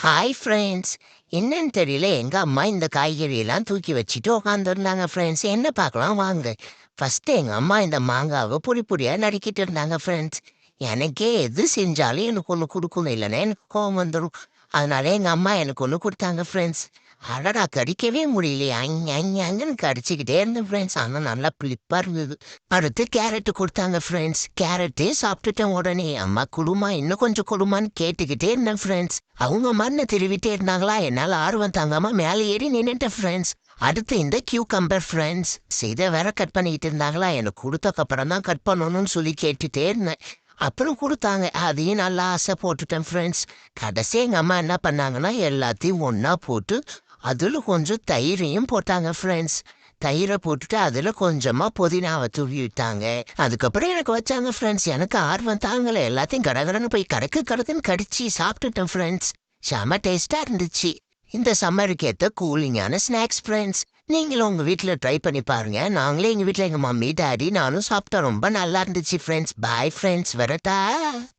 Hi friends. என்னன்னு தெரியல எங்க அம்மா இந்த காய்கறியெல்லாம் தூக்கி வச்சுட்டு உட்காந்துருந்தாங்க ஃப்ரெண்ட்ஸ். என்ன பார்க்கலாம் வாங்க. ஃபர்ஸ்ட் எங்க அம்மா இந்த மாங்காவை பொடி பொடியா நறுக்கிட்டு இருந்தாங்க ஃப்ரெண்ட்ஸ். எனக்கே எது செஞ்சாலும் எனக்கு ஒன்று கொடுக்கணும் இல்லைன்னா எனக்கு கோவம் வந்துடும். அதனால எங்க அம்மா எனக்கு ஒன்று கொடுத்தாங்க ஃப்ரெண்ட்ஸ். அடடா கடிக்கவே முடியலையே அங்கன்னு கடிச்சிக்கிட்டே இருந்தேன் ஃப்ரெண்ட்ஸ். ஆனால் நல்லா புளிப்பா இருந்தது. அடுத்து கேரட்டு கொடுத்தாங்க ஃப்ரெண்ட்ஸ். கேரட்டே சாப்பிட்டுட்டேன் உடனே. அம்மா குடுமா இன்னும் கொஞ்சம் கொடுமான்னு கேட்டுக்கிட்டே இருந்தேன் ஃப்ரெண்ட்ஸ். அவங்க மண்ணை திருவிட்டே இருந்தாங்களா, என்னால் ஆர்வம் தாங்காம மேலே ஏறி நின்னுட்டேன் ஃப்ரெண்ட்ஸ். அடுத்து இந்த கியூகம்பர் ஃப்ரெண்ட்ஸ். இதை வேற கட் பண்ணிக்கிட்டு இருந்தாங்களா, எனக்கு கொடுத்தக்கப்புறம் தான் கட் பண்ணணும்னு சொல்லி கேட்டுட்டே இருந்தேன். அப்புறம் கொடுத்தாங்க, அதையும் நல்லா ஆசை போட்டுட்டேன் ஃப்ரெண்ட்ஸ். கடைசி எங்கள் அம்மா என்ன பண்ணாங்கன்னா எல்லாத்தையும் ஒன்றா போட்டு அதில் கொஞ்சம் தயிரையும் போட்டாங்க ஃப்ரெண்ட்ஸ். தயிரை போட்டுட்டு அதில் கொஞ்சமாக புதினாவை தூவி விட்டாங்க. அதுக்கப்புறம் எனக்கு வச்சாங்க ஃப்ரெண்ட்ஸ். எனக்கு ஆர்வம் தாங்கலை, எல்லாத்தையும் கடகடன்னு போய் கடக்குன்னு கடிச்சு சாப்பிட்டுட்டேன் ஃப்ரெண்ட்ஸ். செம டேஸ்ட்டாக இருந்துச்சு. இந்த சம்மருக்கு ஏற்ற கூலிங்கான ஸ்நாக்ஸ் ஃப்ரெண்ட்ஸ். நீங்களும் உங்கள் வீட்டில் ட்ரை பண்ணி பாருங்க. நாங்களே எங்கள் வீட்டில் எங்கள் மம்மி டாடி நானும் சாப்பிட்டோம். ரொம்ப நல்லா இருந்துச்சு ஃப்ரெண்ட்ஸ். பாய் ஃப்ரெண்ட்ஸ், வரட்டா.